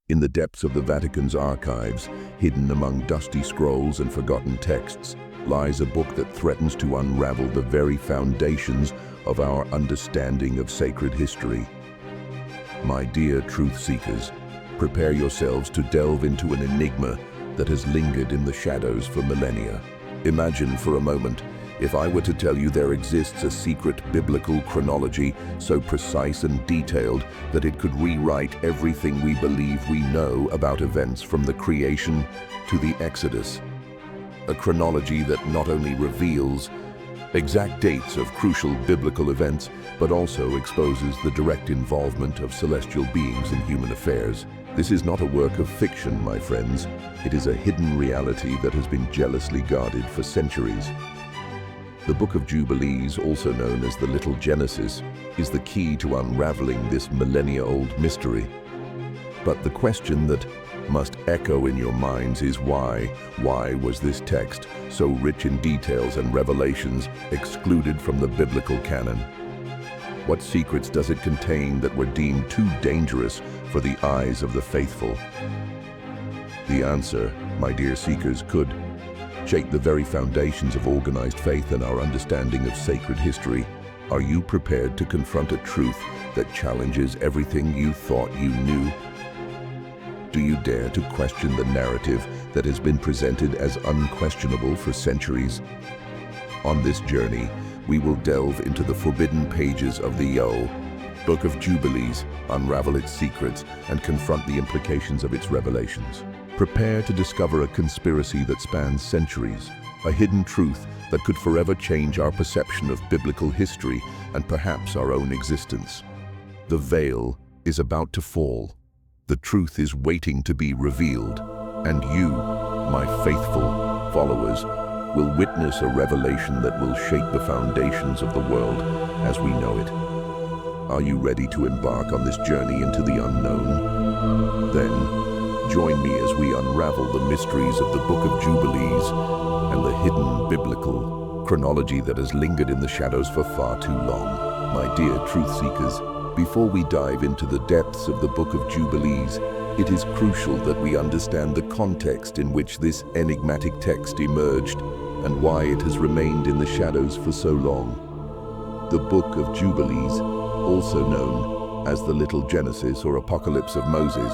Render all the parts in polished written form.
In the depths of the Vatican's archives, hidden among dusty scrolls and forgotten texts, lies a book that threatens to unravel the very foundations of our understanding of sacred history. My dear truth seekers, prepare yourselves to delve into an enigma that has lingered in the shadows for millennia. Imagine for a moment if I were to tell you there exists a secret biblical chronology so precise and detailed that it could rewrite everything we believe we know about events from the creation to the Exodus. A chronology that not only reveals exact dates of crucial biblical events, but also exposes the direct involvement of celestial beings in human affairs. This is not a work of fiction, my friends. It is a hidden reality that has been jealously guarded for centuries. The Book of Jubilees, also known as the Little Genesis, is the key to unraveling this millennia-old mystery. But the question that must echo in your minds is why? Why was this text, so rich in details and revelations, excluded from the biblical canon? What secrets does it contain that were deemed too dangerous for the eyes of the faithful? The answer, my dear seekers, could shake the very foundations of organized faith and our understanding of sacred history. Are you prepared to confront a truth that challenges everything you thought you knew? Do you dare to question the narrative that has been presented as unquestionable for centuries? On this journey, we will delve into the forbidden pages of the Book of Jubilees, unravel its secrets, and confront the implications of its revelations. Prepare to discover a conspiracy that spans centuries, a hidden truth that could forever change our perception of biblical history and perhaps our own existence. The veil is about to fall. The truth is waiting to be revealed, and you, my faithful followers, will witness a revelation that will shake the foundations of the world as we know it. Are you ready to embark on this journey into the unknown? Then, join me as we unravel the mysteries of the Book of Jubilees and the hidden biblical chronology that has lingered in the shadows for far too long. My dear truth seekers, before we dive into the depths of the Book of Jubilees, it is crucial that we understand the context in which this enigmatic text emerged and why it has remained in the shadows for so long. The Book of Jubilees, also known as the Little Genesis or Apocalypse of Moses,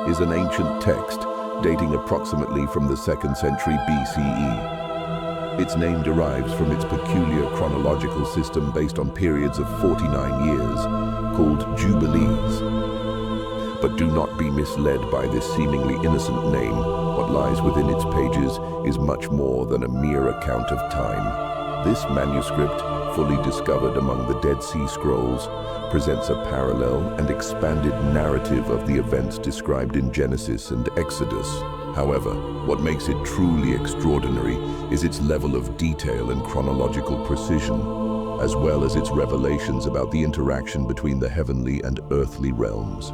is an ancient text dating approximately from the 2nd century BCE. Its name derives from its peculiar chronological system based on periods of 49 years, called Jubilees. But do not be misled by this seemingly innocent name. What lies within its pages is much more than a mere account of time. This manuscript, fully discovered among the Dead Sea Scrolls, presents a parallel and expanded narrative of the events described in Genesis and Exodus. However, what makes it truly extraordinary is its level of detail and chronological precision, as well as its revelations about the interaction between the heavenly and earthly realms.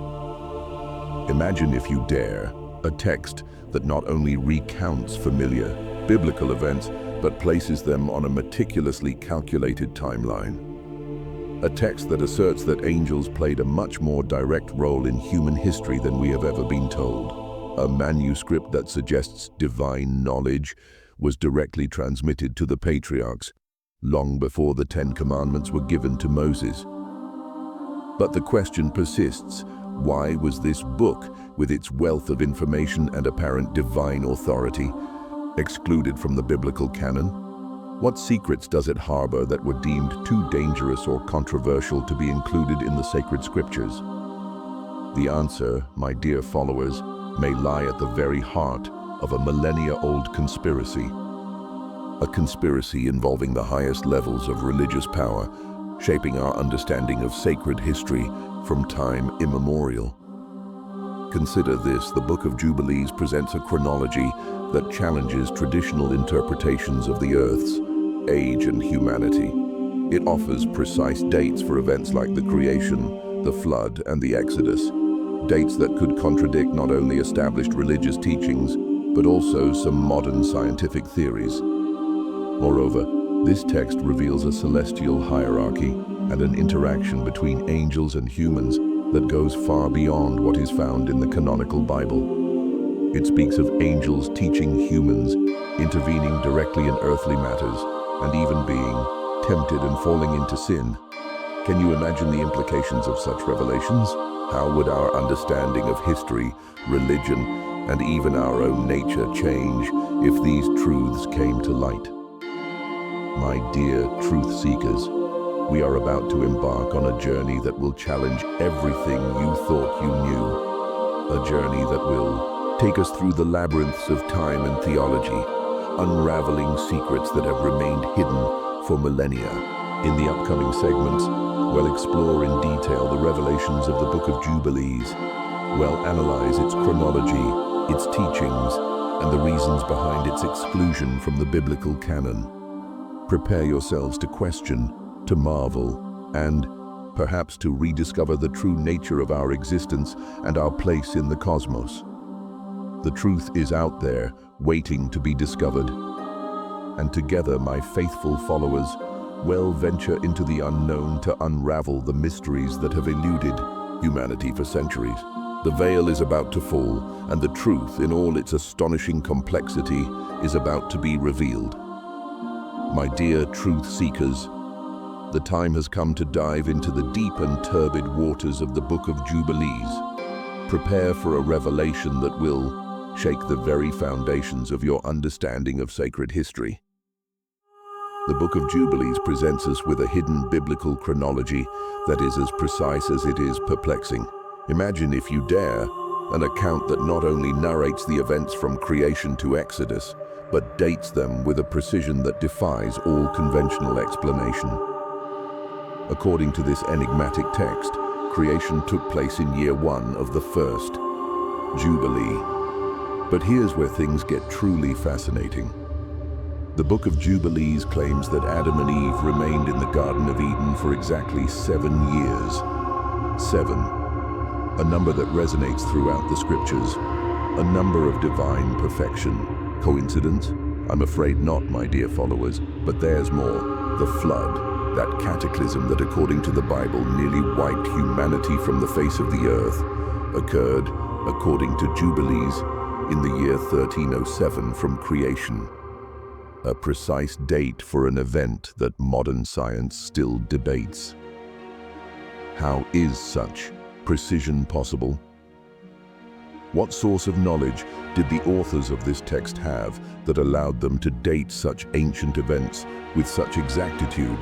Imagine, if you dare, a text that not only recounts familiar biblical events, but places them on a meticulously calculated timeline. A text that asserts that angels played a much more direct role in human history than we have ever been told. A manuscript that suggests divine knowledge was directly transmitted to the patriarchs long before the 10 Commandments were given to Moses. But the question persists: why was this book, with its wealth of information and apparent divine authority, excluded from the biblical canon? What secrets does it harbor that were deemed too dangerous or controversial to be included in the sacred scriptures? The answer, my dear followers, may lie at the very heart of a millennia-old conspiracy. A conspiracy involving the highest levels of religious power, shaping our understanding of sacred history from time immemorial. Consider this: the Book of Jubilees presents a chronology that challenges traditional interpretations of the Earth's age and humanity. It offers precise dates for events like the creation, the flood, and the Exodus, dates that could contradict not only established religious teachings, but also some modern scientific theories. Moreover, this text reveals a celestial hierarchy and an interaction between angels and humans that goes far beyond what is found in the canonical Bible. It speaks of angels teaching humans, intervening directly in earthly matters, and even being tempted and falling into sin. Can you imagine the implications of such revelations? How would our understanding of history, religion, and even our own nature change if these truths came to light? My dear truth seekers, we are about to embark on a journey that will challenge everything you thought you knew. A journey that will take us through the labyrinths of time and theology, unraveling secrets that have remained hidden for millennia. In the upcoming segments, we'll explore in detail the revelations of the Book of Jubilees. We'll analyze its chronology, its teachings, and the reasons behind its exclusion from the biblical canon. Prepare yourselves to question, to marvel, and perhaps to rediscover the true nature of our existence and our place in the cosmos. The truth is out there, waiting to be discovered. And together, my faithful followers, we'll venture into the unknown to unravel the mysteries that have eluded humanity for centuries. The veil is about to fall, and the truth, in all its astonishing complexity, is about to be revealed. My dear truth seekers, the time has come to dive into the deep and turbid waters of the Book of Jubilees. Prepare for a revelation that will shake the very foundations of your understanding of sacred history. The Book of Jubilees presents us with a hidden biblical chronology that is as precise as it is perplexing. Imagine, if you dare, an account that not only narrates the events from creation to Exodus, but dates them with a precision that defies all conventional explanation. According to this enigmatic text, creation took place in year 1 of the first Jubilee. But here's where things get truly fascinating. The Book of Jubilees claims that Adam and Eve remained in the Garden of Eden for exactly 7 years. 7, a number that resonates throughout the scriptures, a number of divine perfection. Coincidence? I'm afraid not, my dear followers, but there's more. The flood, that cataclysm that, according to the Bible, nearly wiped humanity from the face of the earth, occurred, according to Jubilees, in the year 1307 from creation. A precise date for an event that modern science still debates. How is such precision possible? What source of knowledge did the authors of this text have that allowed them to date such ancient events with such exactitude?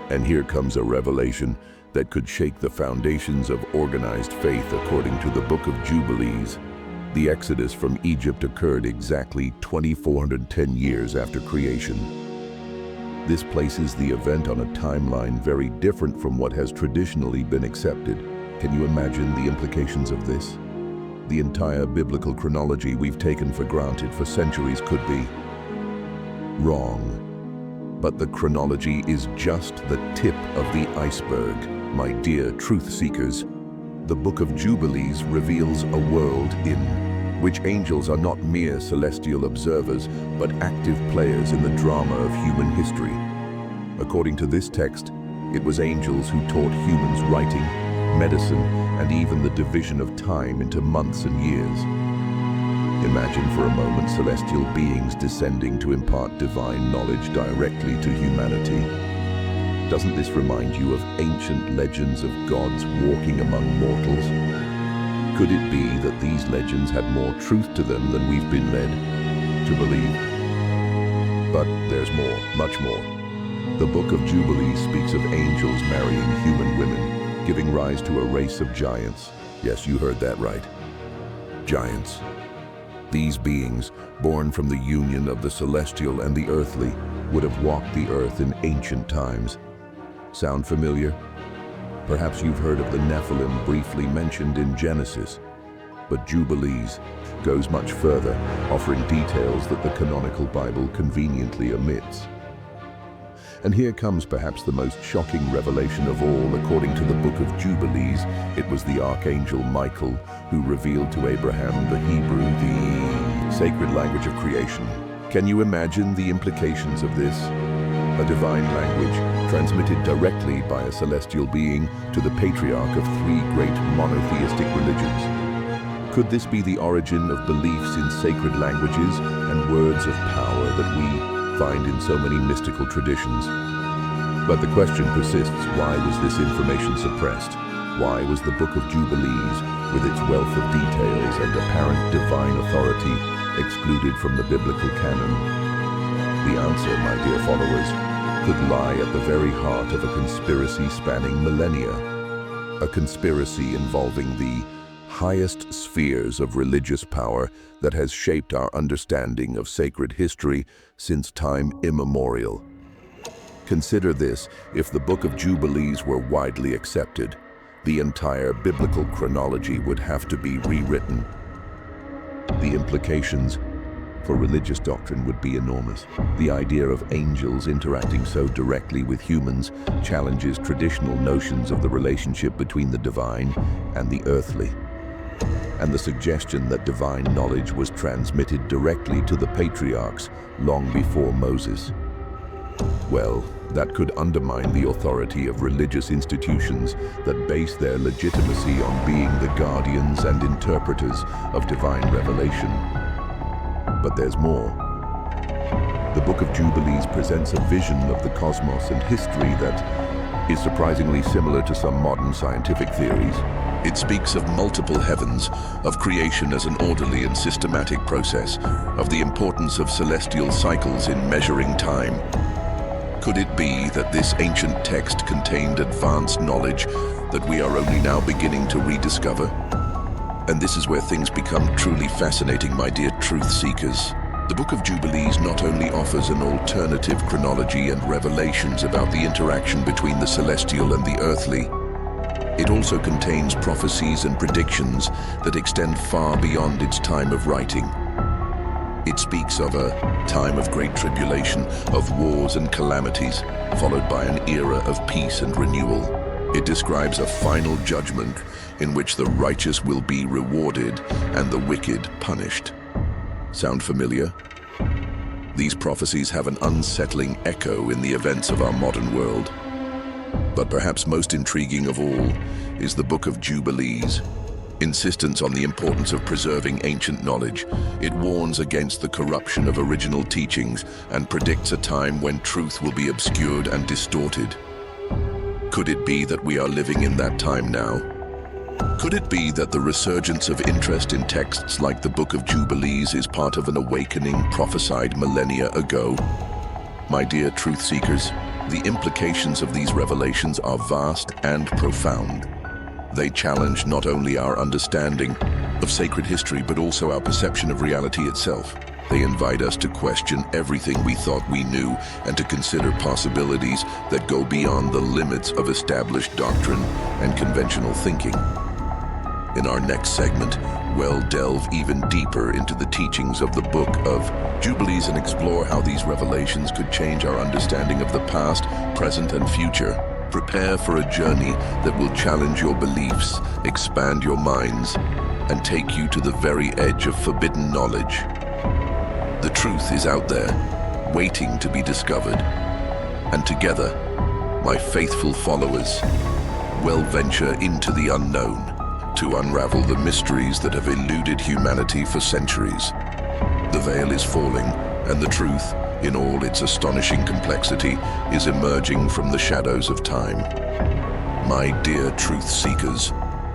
And here comes a revelation that could shake the foundations of organized faith according to the Book of Jubilees. The Exodus from Egypt occurred exactly 2,410 years after creation. This places the event on a timeline very different from what has traditionally been accepted. Can you imagine the implications of this? The entire biblical chronology we've taken for granted for centuries could be wrong. But the chronology is just the tip of the iceberg, my dear truth seekers. The Book of Jubilees reveals a world in which angels are not mere celestial observers, but active players in the drama of human history. According to this text, it was angels who taught humans writing, medicine, and even the division of time into months and years. Imagine for a moment celestial beings descending to impart divine knowledge directly to humanity. Doesn't this remind you of ancient legends of gods walking among mortals? Could it be that these legends had more truth to them than we've been led to believe? But there's more, much more. The Book of Jubilees speaks of angels marrying human women, giving rise to a race of giants. Yes, you heard that right. Giants. These beings, born from the union of the celestial and the earthly, would have walked the earth in ancient times. Sound familiar? Perhaps you've heard of the Nephilim briefly mentioned in Genesis, but Jubilees goes much further, offering details that the canonical Bible conveniently omits. And here comes perhaps the most shocking revelation of all. According to the Book of Jubilees, it was the archangel Michael who revealed to Abraham the Hebrew, the sacred language of creation. Can you imagine the implications of this? a divine language transmitted directly by a celestial being to the patriarch of three great monotheistic religions. Could this be the origin of beliefs in sacred languages and words of power that we find in so many mystical traditions? But the question persists, why was this information suppressed? Why was the Book of Jubilees, with its wealth of details and apparent divine authority, excluded from the biblical canon? The answer, my dear followers, could lie at the very heart of a conspiracy spanning millennia. A conspiracy involving the highest spheres of religious power that has shaped our understanding of sacred history since time immemorial. Consider this: if the Book of Jubilees were widely accepted, the entire biblical chronology would have to be rewritten. The implications for religious doctrine would be enormous. The idea of angels interacting so directly with humans challenges traditional notions of the relationship between the divine and the earthly. And the suggestion that divine knowledge was transmitted directly to the patriarchs long before Moses. Well, that could undermine the authority of religious institutions that base their legitimacy on being the guardians and interpreters of divine revelation. But there's more. The Book of Jubilees presents a vision of the cosmos and history that is surprisingly similar to some modern scientific theories. It speaks of multiple heavens, of creation as an orderly and systematic process, of the importance of celestial cycles in measuring time. Could it be that this ancient text contained advanced knowledge that we are only now beginning to rediscover? And this is where things become truly fascinating, my dear truth seekers. The Book of Jubilees not only offers an alternative chronology and revelations about the interaction between the celestial and the earthly, it also contains prophecies and predictions that extend far beyond its time of writing. It speaks of a time of great tribulation, of wars and calamities, followed by an era of peace and renewal. It describes a final judgment in which the righteous will be rewarded and the wicked punished. Sound familiar? These prophecies have an unsettling echo in the events of our modern world. But perhaps most intriguing of all is the Book of Jubilees. Insistence on the importance of preserving ancient knowledge. It warns against the corruption of original teachings and predicts a time when truth will be obscured and distorted. Could it be that we are living in that time now? Could it be that the resurgence of interest in texts like the Book of Jubilees is part of an awakening prophesied millennia ago? My dear truth seekers, the implications of these revelations are vast and profound. They challenge not only our understanding of sacred history, but also our perception of reality itself. They invite us to question everything we thought we knew and to consider possibilities that go beyond the limits of established doctrine and conventional thinking. In our next segment, we'll delve even deeper into the teachings of the Book of Jubilees and explore how these revelations could change our understanding of the past, present, and future. Prepare for a journey that will challenge your beliefs, expand your minds, and take you to the very edge of forbidden knowledge. The truth is out there, waiting to be discovered. And together, my faithful followers, will venture into the unknown to unravel the mysteries that have eluded humanity for centuries. The veil is falling, and the truth, in all its astonishing complexity, is emerging from the shadows of time. My dear truth seekers,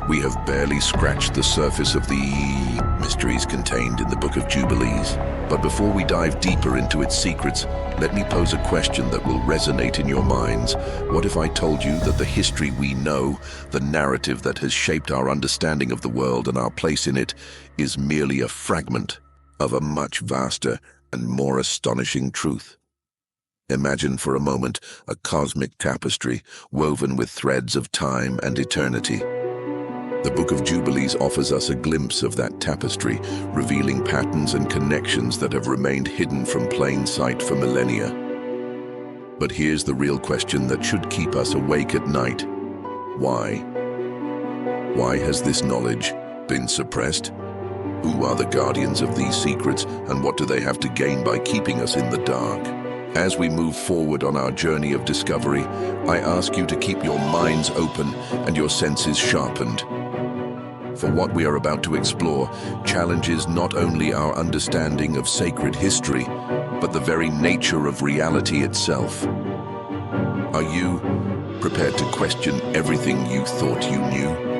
we have barely scratched the surface of the mysteries contained in the Book of Jubilees. But before we dive deeper into its secrets, let me pose a question that will resonate in your minds. What if I told you that the history we know, the narrative that has shaped our understanding of the world and our place in it, is merely a fragment of a much vaster and more astonishing truth? Imagine for a moment a cosmic tapestry woven with threads of time and eternity. The Book of Jubilees offers us a glimpse of that tapestry, revealing patterns and connections that have remained hidden from plain sight for millennia. But here's the real question that should keep us awake at night. Why? Why has this knowledge been suppressed? Who are the guardians of these secrets, and what do they have to gain by keeping us in the dark? As we move forward on our journey of discovery, I ask you to keep your minds open and your senses sharpened. For what we are about to explore challenges not only our understanding of sacred history, but the very nature of reality itself. Are you prepared to question everything you thought you knew?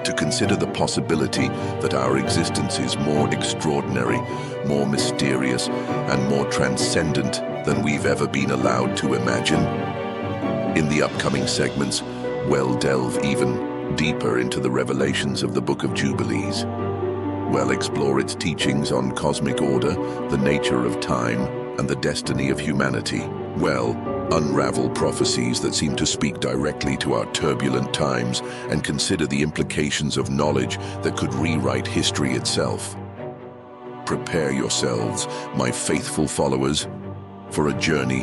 To consider the possibility that our existence is more extraordinary, more mysterious, and more transcendent than we've ever been allowed to imagine? In the upcoming segments, we'll delve even deeper into the revelations of the Book of Jubilees. We'll explore its teachings on cosmic order, the nature of time, and the destiny of humanity. We'll unravel prophecies that seem to speak directly to our turbulent times and consider the implications of knowledge that could rewrite history itself. Prepare yourselves, my faithful followers, for a journey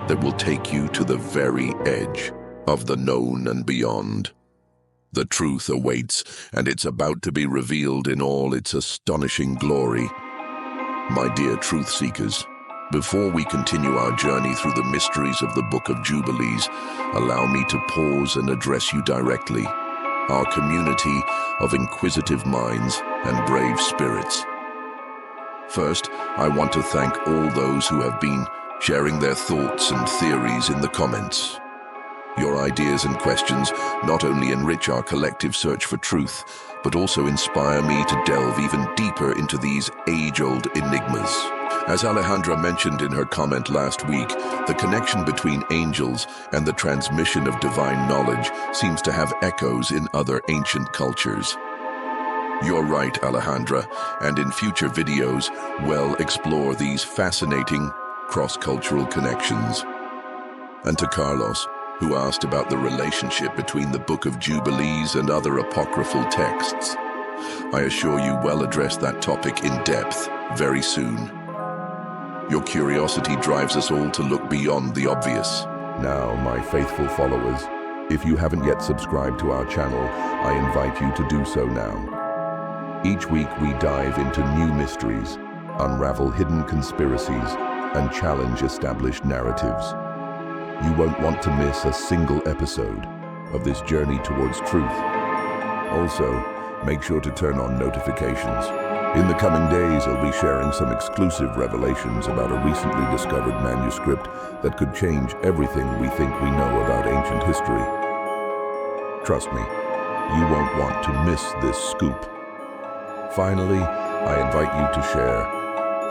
that will take you to the very edge of the known and beyond. The truth awaits, and it's about to be revealed in all its astonishing glory. My dear truth seekers, before we continue our journey through the mysteries of the Book of Jubilees, allow me to pause and address you directly, our community of inquisitive minds and brave spirits. First, I want to thank all those who have been sharing their thoughts and theories in the comments. Your ideas and questions not only enrich our collective search for truth, but also inspire me to delve even deeper into these age-old enigmas. As Alejandra mentioned in her comment last week, the connection between angels and the transmission of divine knowledge seems to have echoes in other ancient cultures. You're right, Alejandra, and in future videos, we'll explore these fascinating cross-cultural connections. And to Carlos, who asked about the relationship between the Book of Jubilees and other apocryphal texts, I assure you we'll address that topic in depth very soon. Your curiosity drives us all to look beyond the obvious. Now, my faithful followers, if you haven't yet subscribed to our channel, I invite you to do so now. Each week we dive into new mysteries, unravel hidden conspiracies, and challenge established narratives. You won't want to miss a single episode of this journey towards truth. Also, make sure to turn on notifications. In the coming days, I'll be sharing some exclusive revelations about a recently discovered manuscript that could change everything we think we know about ancient history. Trust me, you won't want to miss this scoop. Finally, I invite you to share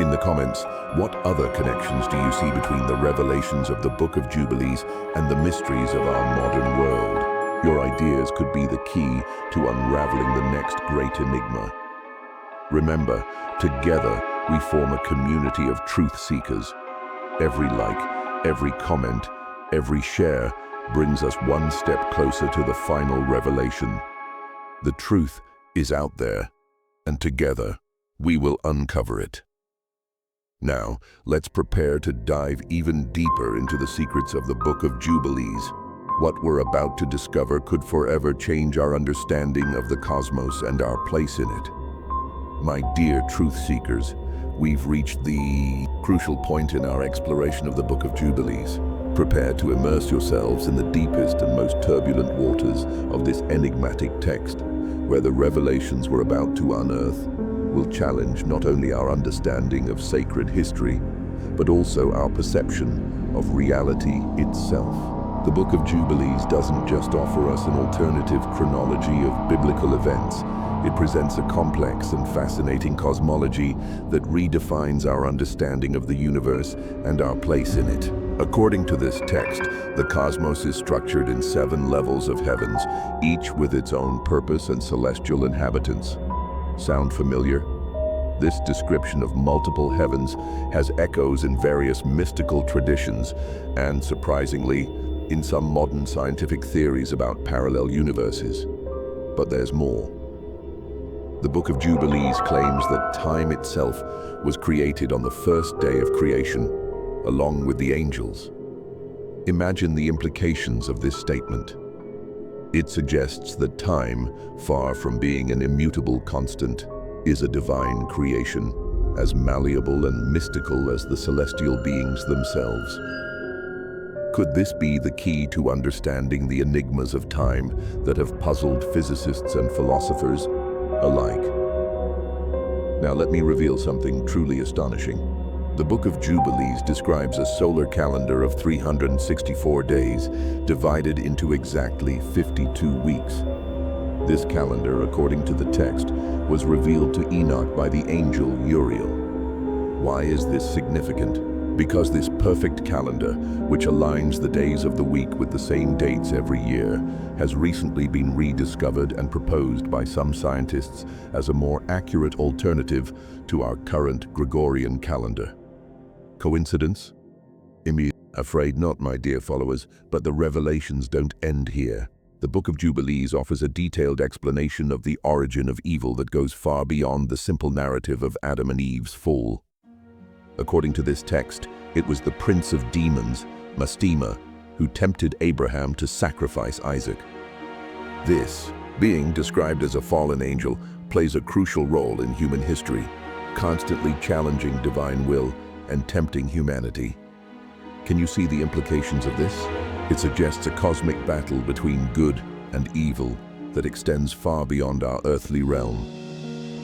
in the comments, what other connections do you see between the revelations of the Book of Jubilees and the mysteries of our modern world? Your ideas could be the key to unraveling the next great enigma. Remember, together we form a community of truth seekers. Every like, every comment, every share brings us one step closer to the final revelation. The truth is out there, and together we will uncover it. Now, let's prepare to dive even deeper into the secrets of the Book of Jubilees. What we're about to discover could forever change our understanding of the cosmos and our place in it. My dear truth seekers, we've reached the crucial point in our exploration of the Book of Jubilees. Prepare to immerse yourselves in the deepest and most turbulent waters of this enigmatic text, where the revelations we're about to unearth will challenge not only our understanding of sacred history, but also our perception of reality itself. The Book of Jubilees doesn't just offer us an alternative chronology of biblical events. It presents a complex and fascinating cosmology that redefines our understanding of the universe and our place in it. According to this text, the cosmos is structured in 7 levels of heavens, each with its own purpose and celestial inhabitants. Sound familiar? This description of multiple heavens has echoes in various mystical traditions and, surprisingly, in some modern scientific theories about parallel universes. But there's more. The Book of Jubilees claims that time itself was created on the first day of creation, along with the angels. Imagine the implications of this statement. It suggests that time, far from being an immutable constant, is a divine creation, as malleable and mystical as the celestial beings themselves. Could this be the key to understanding the enigmas of time that have puzzled physicists and philosophers alike? Now let me reveal something truly astonishing. The Book of Jubilees describes a solar calendar of 364 days, divided into exactly 52 weeks. This calendar, according to the text, was revealed to Enoch by the angel Uriel. Why is this significant? Because this perfect calendar, which aligns the days of the week with the same dates every year, has recently been rediscovered and proposed by some scientists as a more accurate alternative to our current Gregorian calendar. Coincidence? Afraid not, my dear followers, but the revelations don't end here. The Book of Jubilees offers a detailed explanation of the origin of evil that goes far beyond the simple narrative of Adam and Eve's fall. According to this text, it was the prince of demons, Mastema, who tempted Abraham to sacrifice Isaac. This being, described as a fallen angel, plays a crucial role in human history, constantly challenging divine will and tempting humanity. Can you see the implications of this? It suggests a cosmic battle between good and evil that extends far beyond our earthly realm,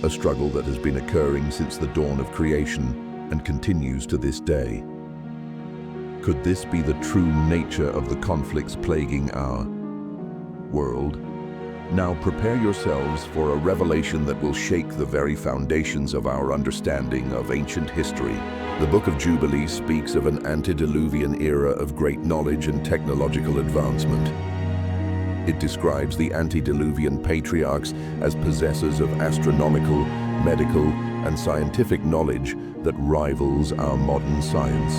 a struggle that has been occurring since the dawn of creation and continues to this day. Could this be the true nature of the conflicts plaguing our world? Now prepare yourselves for a revelation that will shake the very foundations of our understanding of ancient history. The Book of Jubilees speaks of an antediluvian era of great knowledge and technological advancement. It describes the antediluvian patriarchs as possessors of astronomical, medical, and scientific knowledge that rivals our modern science.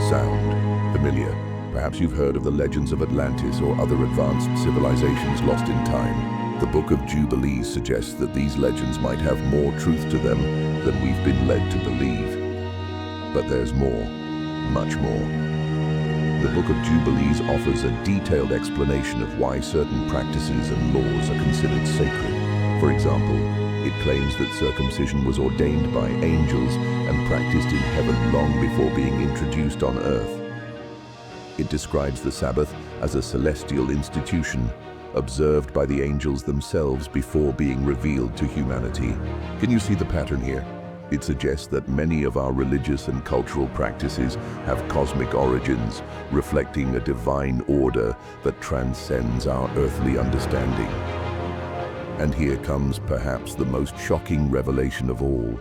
Sound familiar? Perhaps you've heard of the legends of Atlantis or other advanced civilizations lost in time. The Book of Jubilees suggests that these legends might have more truth to them than we've been led to believe. But there's more, much more. The Book of Jubilees offers a detailed explanation of why certain practices and laws are considered sacred. For example, it claims that circumcision was ordained by angels and practiced in heaven long before being introduced on earth. It describes the Sabbath as a celestial institution, observed by the angels themselves before being revealed to humanity. Can you see the pattern here? It suggests that many of our religious and cultural practices have cosmic origins, reflecting a divine order that transcends our earthly understanding. And here comes perhaps the most shocking revelation of all.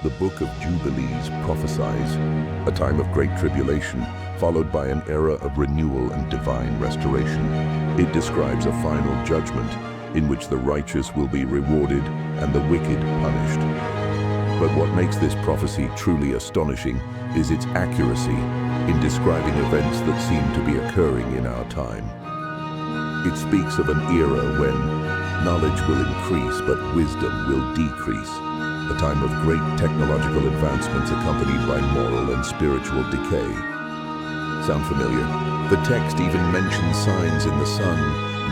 The Book of Jubilees prophesies a time of great tribulation, followed by an era of renewal and divine restoration. It describes a final judgment in which the righteous will be rewarded and the wicked punished. But what makes this prophecy truly astonishing is its accuracy in describing events that seem to be occurring in our time. It speaks of an era when knowledge will increase but wisdom will decrease, a time of great technological advancements accompanied by moral and spiritual decay. Sound familiar? The text even mentions signs in the sun,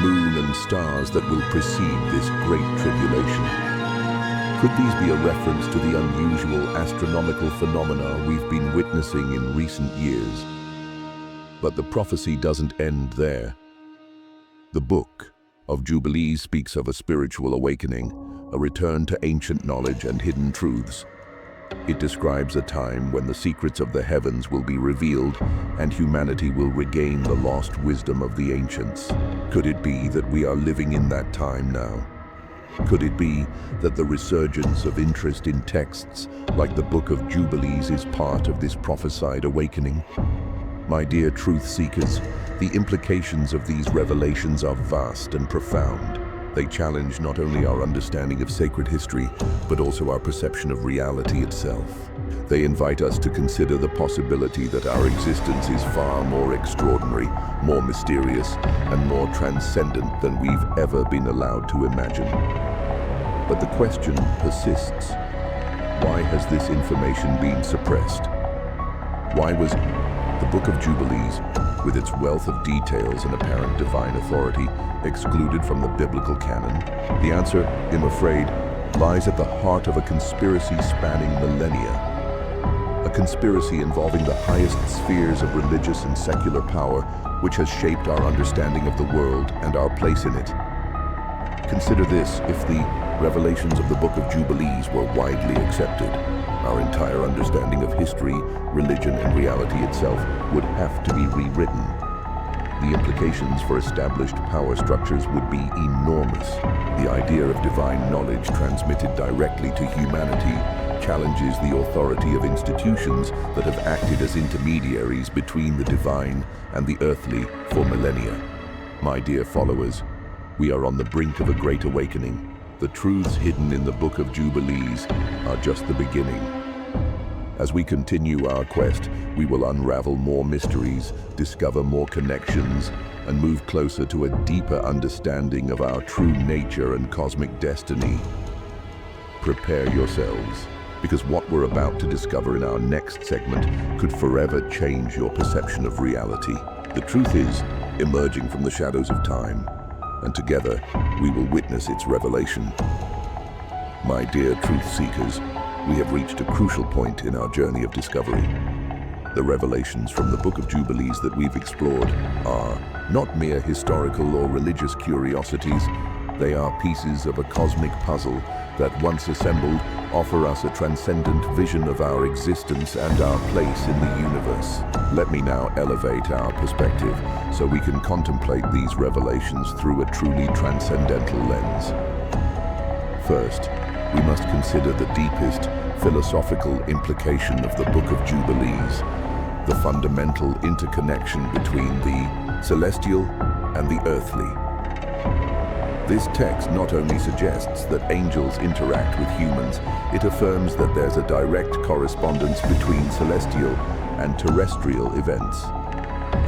moon, and stars that will precede this great tribulation. Could these be a reference to the unusual astronomical phenomena we've been witnessing in recent years? But the prophecy doesn't end there. The Book of Jubilees speaks of a spiritual awakening, a return to ancient knowledge and hidden truths. It describes a time when the secrets of the heavens will be revealed and humanity will regain the lost wisdom of the ancients. Could it be that we are living in that time now? Could it be that the resurgence of interest in texts like the Book of Jubilees is part of this prophesied awakening? My dear truth seekers, the implications of these revelations are vast and profound. They challenge not only our understanding of sacred history, but also our perception of reality itself. They invite us to consider the possibility that our existence is far more extraordinary, more mysterious, and more transcendent than we've ever been allowed to imagine. But the question persists. Why has this information been suppressed? Why was the Book of Jubilees, with its wealth of details and apparent divine authority, excluded from the biblical canon? The answer, I'm afraid, lies at the heart of a conspiracy spanning millennia. A conspiracy involving the highest spheres of religious and secular power, which has shaped our understanding of the world and our place in it. Consider this: if the revelations of the Book of Jubilees were widely accepted, our entire understanding of history, religion, and reality itself would have to be rewritten. The implications for established power structures would be enormous. The idea of divine knowledge transmitted directly to humanity challenges the authority of institutions that have acted as intermediaries between the divine and the earthly for millennia. My dear followers, we are on the brink of a great awakening. The truths hidden in the Book of Jubilees are just the beginning. As we continue our quest, we will unravel more mysteries, discover more connections, and move closer to a deeper understanding of our true nature and cosmic destiny. Prepare yourselves, because what we're about to discover in our next segment could forever change your perception of reality. The truth is emerging from the shadows of time, and together we will witness its revelation. My dear truth seekers, we have reached a crucial point in our journey of discovery. The revelations from the Book of Jubilees that we've explored are not mere historical or religious curiosities. They are pieces of a cosmic puzzle that, once assembled, offer us a transcendent vision of our existence and our place in the universe. Let me now elevate our perspective so we can contemplate these revelations through a truly transcendental lens. First, we must consider the deepest philosophical implication of the Book of Jubilees, the fundamental interconnection between the celestial and the earthly. This text not only suggests that angels interact with humans, it affirms that there's a direct correspondence between celestial and terrestrial events.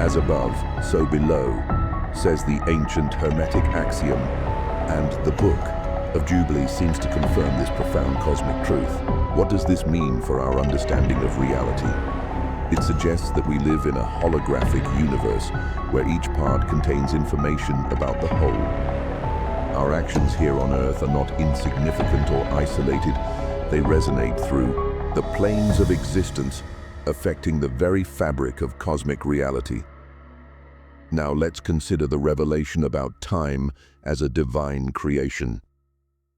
As above, so below, says the ancient Hermetic axiom, and the Book of Jubilees seems to confirm this profound cosmic truth. What does this mean for our understanding of reality? It suggests that we live in a holographic universe where each part contains information about the whole. Our actions here on Earth are not insignificant or isolated. They resonate through the planes of existence, affecting the very fabric of cosmic reality. Now let's consider the revelation about time as a divine creation.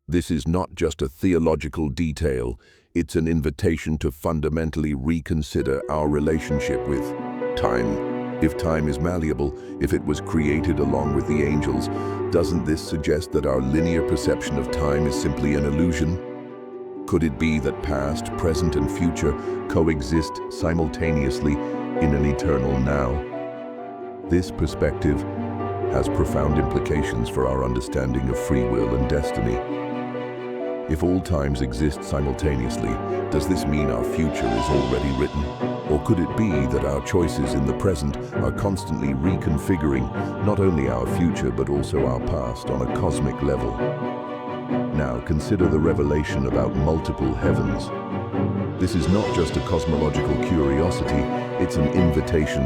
This is not just a theological detail, it's an invitation to fundamentally reconsider our relationship with time. If time is malleable, if it was created along with the angels, doesn't this suggest that our linear perception of time is simply an illusion? Could it be that past, present, and future coexist simultaneously in an eternal now? This perspective has profound implications for our understanding of free will and destiny. If all times exist simultaneously, does this mean our future is already written? Or could it be that our choices in the present are constantly reconfiguring not only our future but also our past on a cosmic level? Now consider the revelation about multiple heavens. This is not just a cosmological curiosity, it's an invitation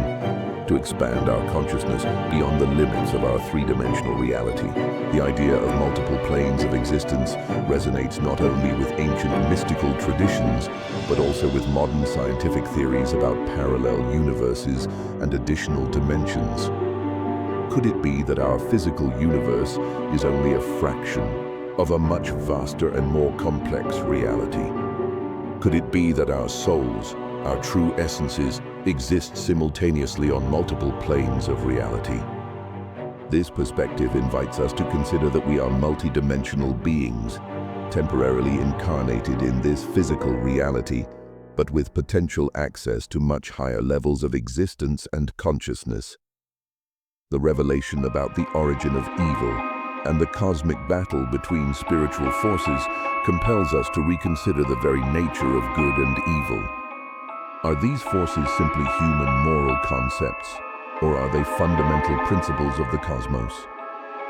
to expand our consciousness beyond the limits of our three-dimensional reality. The idea of multiple planes of existence resonates not only with ancient mystical traditions, but also with modern scientific theories about parallel universes and additional dimensions. Could it be that our physical universe is only a fraction of a much vaster and more complex reality? Could it be that our souls, our true essences, exist simultaneously on multiple planes of reality? This perspective invites us to consider that we are multidimensional beings, temporarily incarnated in this physical reality, but with potential access to much higher levels of existence and consciousness. The revelation about the origin of evil and the cosmic battle between spiritual forces compels us to reconsider the very nature of good and evil. Are these forces simply human moral concepts, or are they fundamental principles of the cosmos?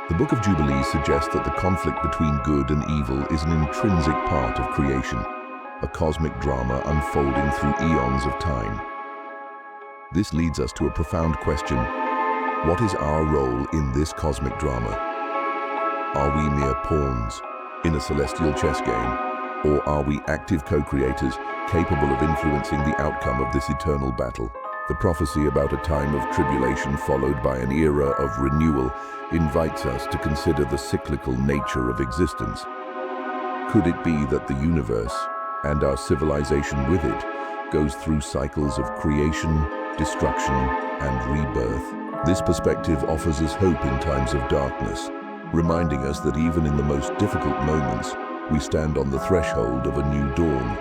The Book of Jubilees suggests that the conflict between good and evil is an intrinsic part of creation, a cosmic drama unfolding through eons of time. This leads us to a profound question: what is our role in this cosmic drama? Are we mere pawns, in a celestial chess game? Or are we active co-creators capable of influencing the outcome of this eternal battle? The prophecy about a time of tribulation followed by an era of renewal invites us to consider the cyclical nature of existence. Could it be that the universe, and our civilization with it, goes through cycles of creation, destruction, and rebirth? This perspective offers us hope in times of darkness, reminding us that even in the most difficult moments, we stand on the threshold of a new dawn.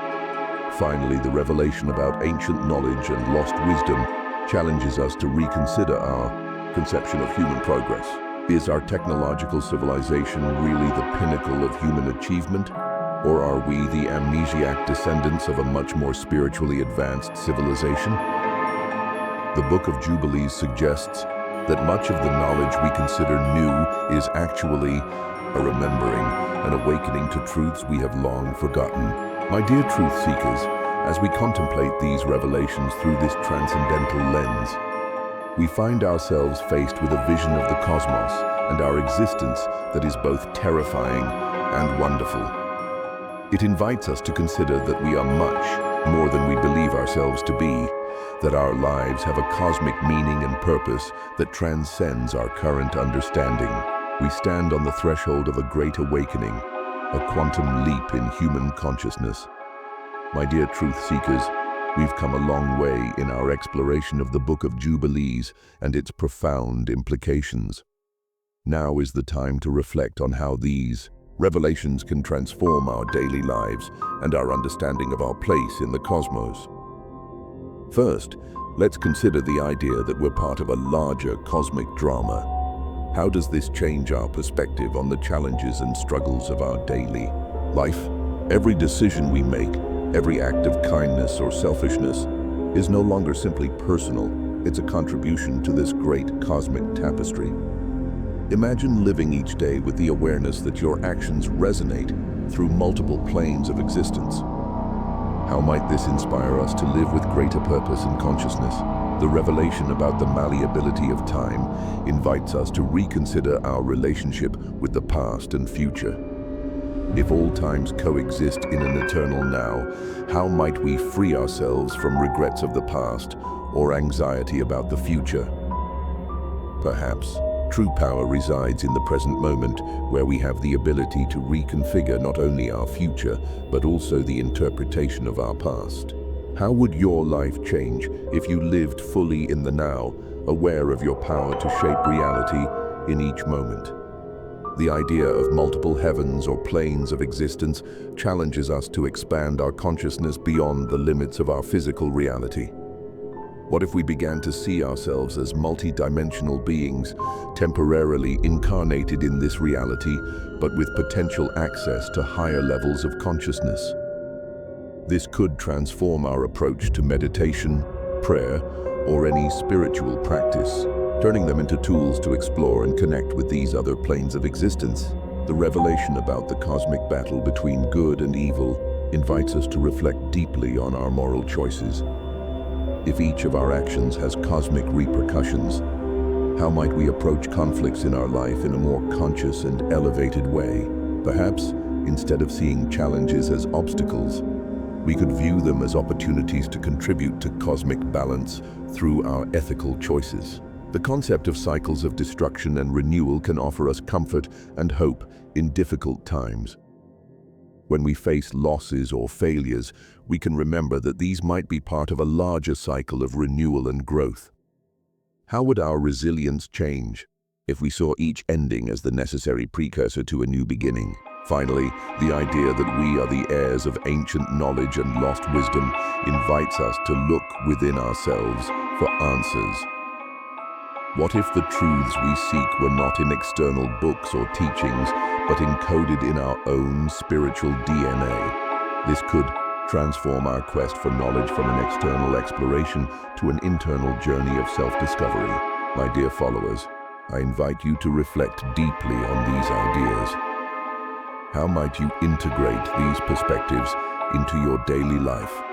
Finally, the revelation about ancient knowledge and lost wisdom challenges us to reconsider our conception of human progress. Is our technological civilization really the pinnacle of human achievement? Or are we the amnesiac descendants of a much more spiritually advanced civilization? The Book of Jubilees suggests that much of the knowledge we consider new is actually a remembering, an awakening to truths we have long forgotten. My dear truth seekers, as we contemplate these revelations through this transcendental lens, we find ourselves faced with a vision of the cosmos and our existence that is both terrifying and wonderful. It invites us to consider that we are much more than we believe ourselves to be, that our lives have a cosmic meaning and purpose that transcends our current understanding. We stand on the threshold of a great awakening, a quantum leap in human consciousness. My dear truth seekers, we've come a long way in our exploration of the Book of Jubilees and its profound implications. Now is the time to reflect on how these revelations can transform our daily lives and our understanding of our place in the cosmos. First, let's consider the idea that we're part of a larger cosmic drama. How does this change our perspective on the challenges and struggles of our daily life? Every decision we make, every act of kindness or selfishness, is no longer simply personal. It's a contribution to this great cosmic tapestry. Imagine living each day with the awareness that your actions resonate through multiple planes of existence. How might this inspire us to live with greater purpose and consciousness? The revelation about the malleability of time invites us to reconsider our relationship with the past and future. If all times coexist in an eternal now, how might we free ourselves from regrets of the past or anxiety about the future? Perhaps true power resides in the present moment, where we have the ability to reconfigure not only our future, but also the interpretation of our past. How would your life change if you lived fully in the now, aware of your power to shape reality in each moment? The idea of multiple heavens or planes of existence challenges us to expand our consciousness beyond the limits of our physical reality. What if we began to see ourselves as multi-dimensional beings, temporarily incarnated in this reality, but with potential access to higher levels of consciousness? This could transform our approach to meditation, prayer, or any spiritual practice, turning them into tools to explore and connect with these other planes of existence. The revelation about the cosmic battle between good and evil invites us to reflect deeply on our moral choices. If each of our actions has cosmic repercussions, how might we approach conflicts in our life in a more conscious and elevated way? Perhaps, instead of seeing challenges as obstacles, we could view them as opportunities to contribute to cosmic balance through our ethical choices. The concept of cycles of destruction and renewal can offer us comfort and hope in difficult times. When we face losses or failures, we can remember that these might be part of a larger cycle of renewal and growth. How would our resilience change if we saw each ending as the necessary precursor to a new beginning? Finally, the idea that we are the heirs of ancient knowledge and lost wisdom invites us to look within ourselves for answers. What if the truths we seek were not in external books or teachings, but encoded in our own spiritual DNA? This could transform our quest for knowledge from an external exploration to an internal journey of self-discovery. My dear followers, I invite you to reflect deeply on these ideas. How might you integrate these perspectives into your daily life?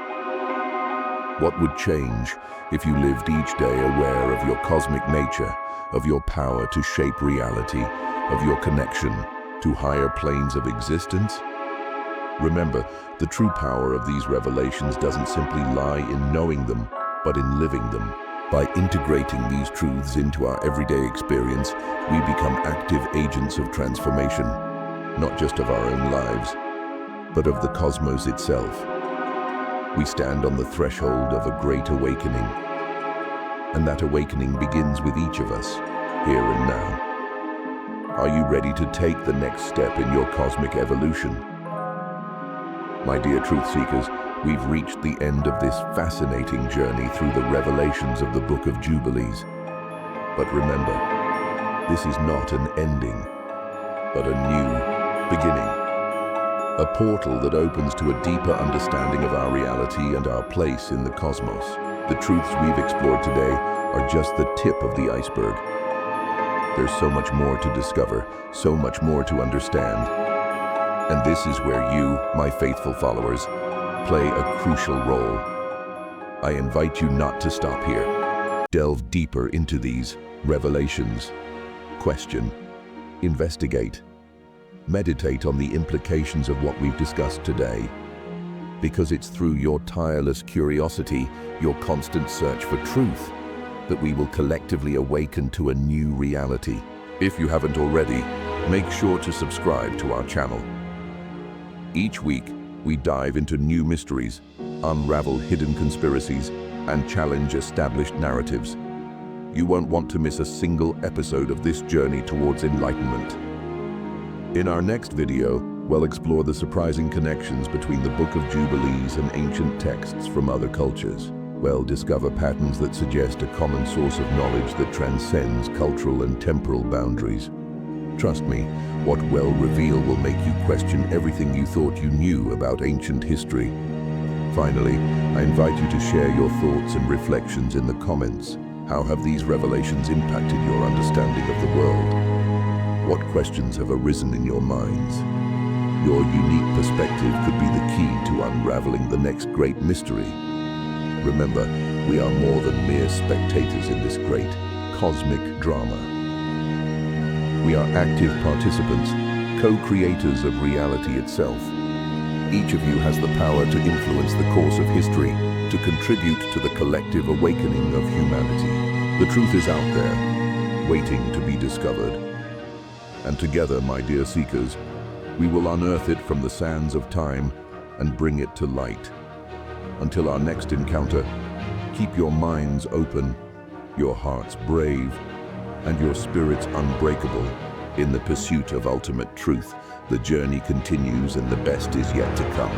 What would change if you lived each day aware of your cosmic nature, of your power to shape reality, of your connection to higher planes of existence? Remember, the true power of these revelations doesn't simply lie in knowing them, but in living them. By integrating these truths into our everyday experience, we become active agents of transformation, not just of our own lives, but of the cosmos itself. We stand on the threshold of a great awakening, and that awakening begins with each of us, here and now. Are you ready to take the next step in your cosmic evolution? My dear truth seekers, we've reached the end of this fascinating journey through the revelations of the Book of Jubilees. But remember, this is not an ending, but a new beginning. A portal that opens to a deeper understanding of our reality and our place in the cosmos. The truths we've explored today are just the tip of the iceberg. There's so much more to discover, so much more to understand. And this is where you, my faithful followers, play a crucial role. I invite you not to stop here. Delve deeper into these revelations. Question, investigate, meditate on the implications of what we've discussed today. Because it's through your tireless curiosity, your constant search for truth, that we will collectively awaken to a new reality. If you haven't already, make sure to subscribe to our channel. Each week, we dive into new mysteries, unravel hidden conspiracies, and challenge established narratives. You won't want to miss a single episode of this journey towards enlightenment. In our next video, we'll explore the surprising connections between the Book of Jubilees and ancient texts from other cultures. We'll discover patterns that suggest a common source of knowledge that transcends cultural and temporal boundaries. Trust me, what we'll reveal will make you question everything you thought you knew about ancient history. Finally, I invite you to share your thoughts and reflections in the comments. How have these revelations impacted your understanding of the world? What questions have arisen in your minds? Your unique perspective could be the key to unraveling the next great mystery. Remember, we are more than mere spectators in this great cosmic drama. We are active participants, co-creators of reality itself. Each of you has the power to influence the course of history, to contribute to the collective awakening of humanity. The truth is out there, waiting to be discovered. And together, my dear seekers, we will unearth it from the sands of time and bring it to light. Until our next encounter, keep your minds open, your hearts brave, and your spirits unbreakable. In the pursuit of ultimate truth, the journey continues and the best is yet to come.